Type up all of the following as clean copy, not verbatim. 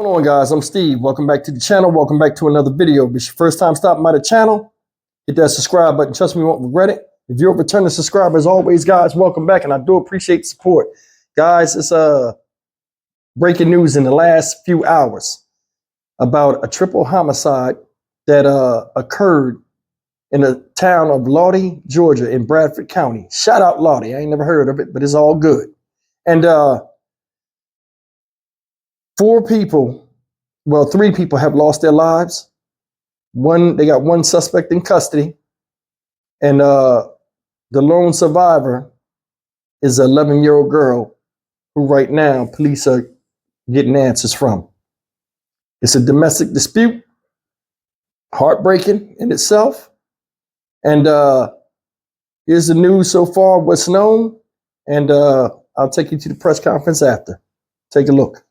What's going on, guys? I'm Steve. Welcome back to the channel. Welcome back to another video. If it's your first time stopping by the channel, hit that subscribe button. Trust me, you won't regret it. If you're a returning subscriber, as always, guys, welcome back, and I do appreciate the support. Guys, it's breaking news in the last few hours about a triple homicide that occurred in the town of Lawtey, Georgia, in Bradford County. Shout out Lawtey. I ain't never heard of it, but it's all good. And three people have lost their lives. They got one suspect in custody, and the lone survivor is an 11-year-old girl who right now police are getting answers from. It's a domestic dispute, heartbreaking in itself. And here's the news so far, what's known, and I'll take you to the press conference after. Take a look.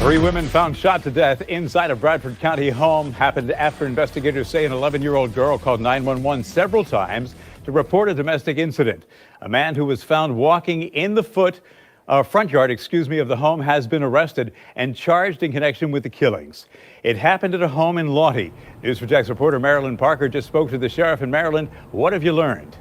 3 women found shot to death inside a Bradford County home. Happened after investigators say an 11-year-old girl called 911 several times to report a domestic incident. A man who was found walking in the front yard of the home has been arrested and charged in connection with the killings. It happened at a home in Lawtey. News4JAX reporter Marilyn Parker just spoke to the sheriff in Maryland. What have you learned?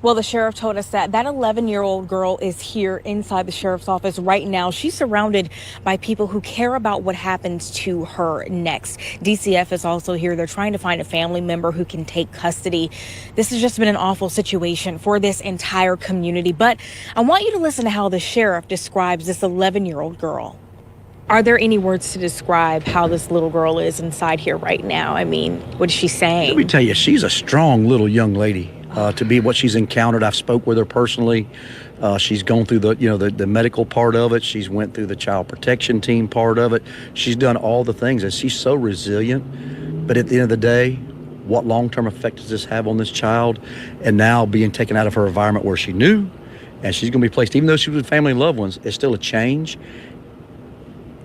Well, the sheriff told us that 11-year-old girl is here inside the sheriff's office right now. She's surrounded by people who care about what happens to her next. DCF is also here. They're trying to find a family member who can take custody. This has just been an awful situation for this entire community. But I want you to listen to how the sheriff describes this 11-year-old girl. Are there any words to describe how this little girl is inside here right now? I mean, what is she saying? Let me tell you, she's a strong little young lady. To be what she's encountered. I've spoke with her personally. She's gone through the medical part of it. She's went through the child protection team part of it. She's done all the things, and she's so resilient. But at the end of the day, what long-term effect does this have on this child? And now being taken out of her environment where she knew, and she's going to be placed, even though she was with family and loved ones, it's still a change.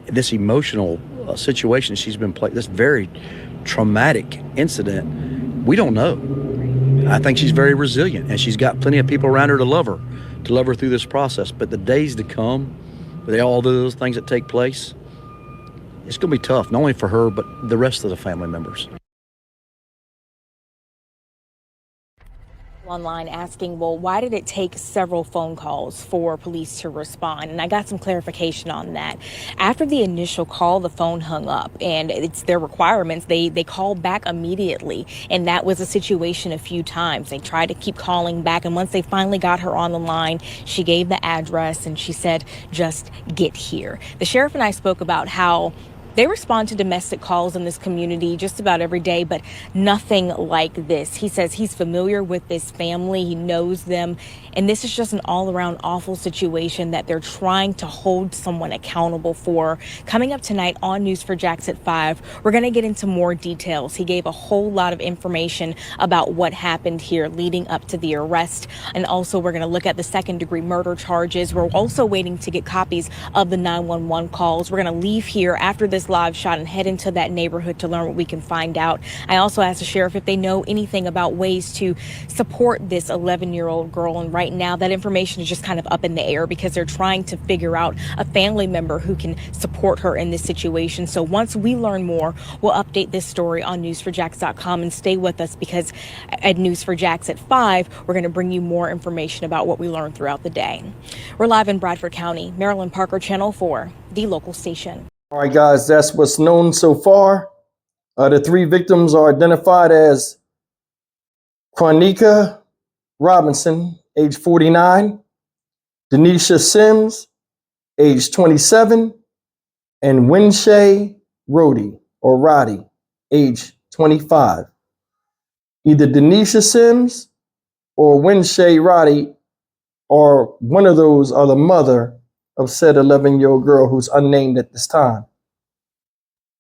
This emotional situation she's been placed, this very traumatic incident, we don't know. I think she's very resilient, and she's got plenty of people around her to love her through this process. But the days to come, with all those things that take place, it's going to be tough, not only for her, but the rest of the family members. Online asking, well, why did it take several phone calls for police to respond? And I got some clarification on that. After the initial call, the phone hung up, and it's their requirements. They called back immediately, and that was a situation a few times. They tried to keep calling back, and once they finally got her on the line, she gave the address and she said, just get here. The sheriff and I spoke about how they respond to domestic calls in this community just about every day, but nothing like this. He says he's familiar with this family. He knows them. And this is just an all-around awful situation that they're trying to hold someone accountable for. Coming up tonight on News4JAX at 5, we're going to get into more details. He gave a whole lot of information about what happened here leading up to the arrest. And also we're going to look at the second-degree murder charges. We're also waiting to get copies of the 911 calls. We're going to leave here after this live shot and head into that neighborhood to learn what we can find out. I also asked the sheriff if they know anything about ways to support this 11-year-old girl, and right now that information is just kind of up in the air because they're trying to figure out a family member who can support her in this situation. So once we learn more, we'll update this story on news4jax.com, and stay with us because at News4JAX at 5, we're going to bring you more information about what we learned throughout the day. We're live in Bradford County. Marilyn Parker, Channel 4, the local station. All right, guys, that's what's known so far. The 3 victims are identified as Quanika Robinson, age 49, Denisha Sims, age 27, and Winshay Roddy, age 25. Either Denisha Sims or Winshay Roddy, or one of those, are the mother of said 11-year-old girl who's unnamed at this time.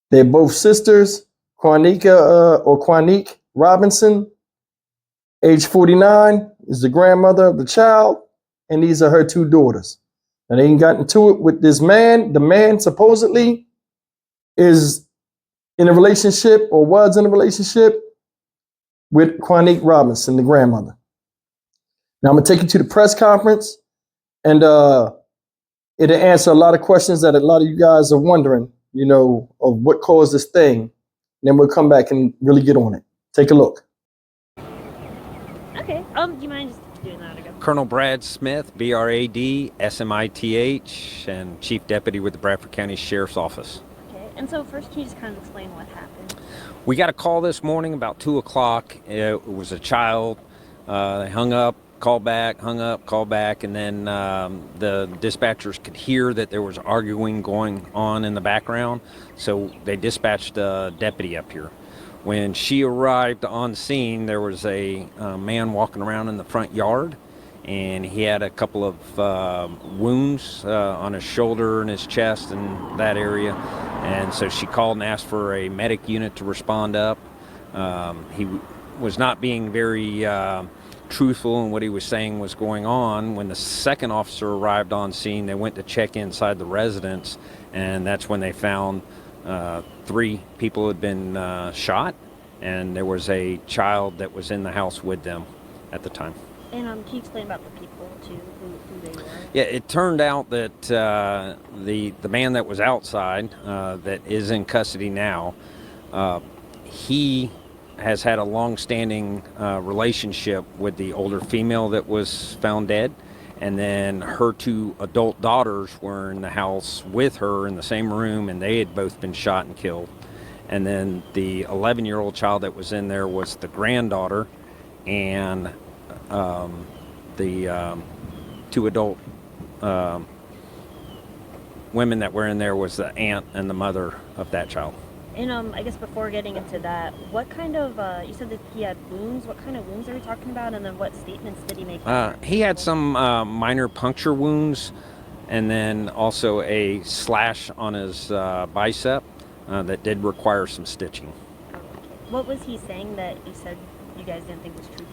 They're both sisters. Quanique Robinson, age 49, is the grandmother of the child, and these are her 2 daughters. And they ain't got into it with this man. The man supposedly is in a relationship, or was in a relationship, with Quanique Robinson, the grandmother. Now I'm gonna take you to the press conference, and it'll answer a lot of questions that a lot of you guys are wondering, you know, of what caused this thing. And then we'll come back and really get on it. Take a look. Okay. Do you mind just doing that again? Colonel Brad Smith, BRAD, SMITH, and Chief Deputy with the Bradford County Sheriff's Office. Okay. And so first, can you just kind of explain what happened? We got a call this morning about 2 o'clock. It was a child. They hung up, called back, hung up, called back, and then the dispatchers could hear that there was arguing going on in the background, so they dispatched a deputy up here. When she arrived on scene, there was a man walking around in the front yard, and he had a couple of wounds on his shoulder and his chest and that area. And so she called and asked for a medic unit to respond up. He was not being very truthful in what he was saying was going on. When the second officer arrived on scene, they went to check inside the residence, and that's when they found 3 people had been shot, and there was a child that was in the house with them at the time. And can you explain about the people too, who they were? Yeah, it turned out that the man that was outside, that is in custody now, he has had a long-standing relationship with the older female that was found dead, and then her 2 adult daughters were in the house with her in the same room, and they had both been shot and killed. And then the 11-year-old child that was in there was the granddaughter, and the 2 adult women that were in there was the aunt and the mother of that child. And I guess before getting into that, what kind of, you said that he had wounds. What kind of wounds are we talking about? And then what statements did he make? He had some minor puncture wounds, and then also a slash on his bicep that did require some stitching. Okay. What was he saying that you said you guys didn't think was truthful?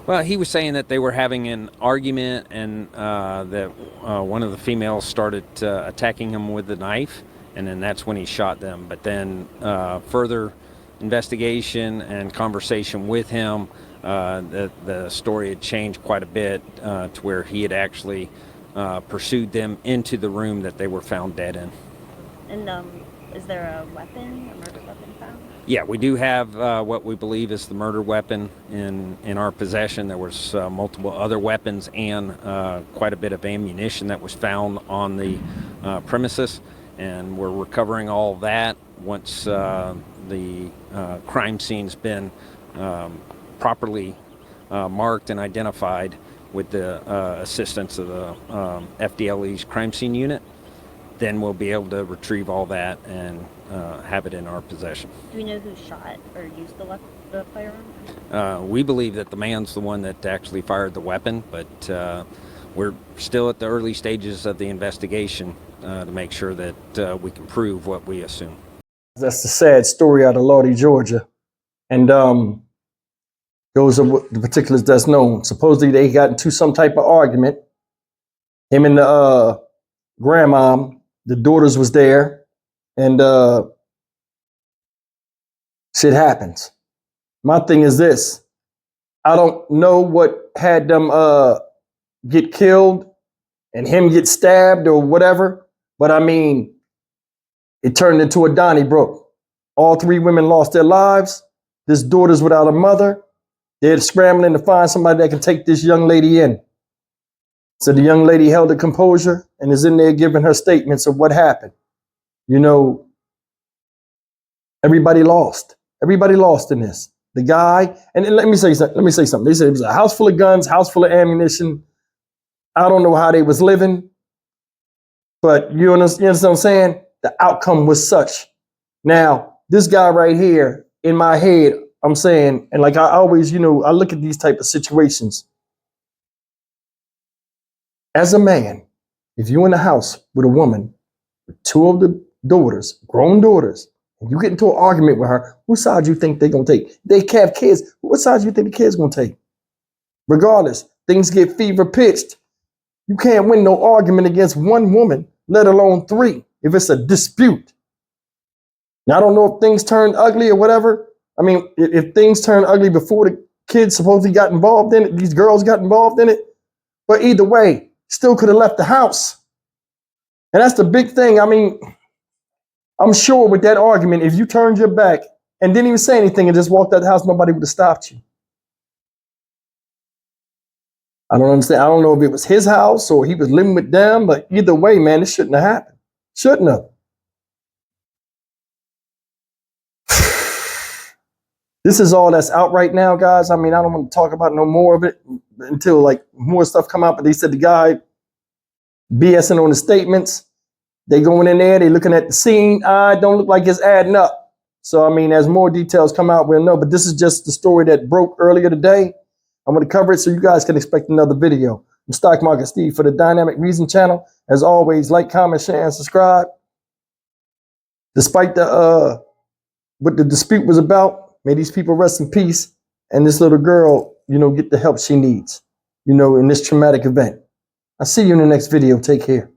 Well, he was saying that they were having an argument, and that one of the females started attacking him with a knife, and then that's when he shot them. But then further investigation and conversation with him, the story had changed quite a bit to where he had actually pursued them into the room that they were found dead in. And is there a weapon, a murder weapon found? Yeah, we do have what we believe is the murder weapon in our possession. There was multiple other weapons and quite a bit of ammunition that was found on the premises, and we're recovering all that once the crime scene's been properly marked and identified with the assistance of the FDLE's crime scene unit. Then we'll be able to retrieve all that and have it in our possession. Do we know who shot or used the firearm? We believe that the man's the one that actually fired the weapon, but we're still at the early stages of the investigation to make sure that we can prove what we assume. That's the sad story out of Lawtey, Georgia. And those are the particulars that's known. Supposedly they got into some type of argument. Him and the grandma, the daughters was there, and shit happens. My thing is this. I don't know what had them get killed and him get stabbed or whatever, but I mean, it turned into a Donnybrook. All 3 women lost their lives. This daughter's without a mother. They're scrambling to find somebody that can take this young lady in. So the young lady held her composure and is in there giving her statements of what happened. You know, everybody lost. Everybody lost in this. The guy, and let me say something. They said it was a house full of guns, house full of ammunition. I don't know how they was living, but you understand what I'm saying? The outcome was such. Now, this guy right here, in my head, I'm saying, and like I always, you know, I look at these type of situations. As a man, if you're in a house with a woman, with 2 of the daughters, grown daughters, and you get into an argument with her, whose side do you think they're going to take? They have kids. What side do you think the kid's going to take? Regardless, things get fever pitched. You can't win no argument against 1 woman, let alone 3, if it's a dispute. Now, I don't know if things turned ugly or whatever. I mean, if things turned ugly before the kids supposedly got involved in it, these girls got involved in it. But either way, still could have left the house. And that's the big thing. I mean, I'm sure with that argument, if you turned your back and didn't even say anything and just walked out the house, nobody would have stopped you. I don't understand. I don't know if it was his house or he was living with them, but either way, man, it shouldn't have happened. Shouldn't have. This is all that's out right now, guys. I mean, I don't want to talk about no more of it until like more stuff come out. But they said the guy BSing on the statements. They going in there, they looking at the scene. Don't look like it's adding up. So, I mean, as more details come out, we'll know. But this is just the story that broke earlier today. I'm going to cover it so you guys can expect another video. I'm Stock Market Steve for the Dynamic Reason channel. As always, like, comment, share, and subscribe. Despite the what the dispute was about, may these people rest in peace. And this little girl, get the help she needs, in this traumatic event. I'll see you in the next video. Take care.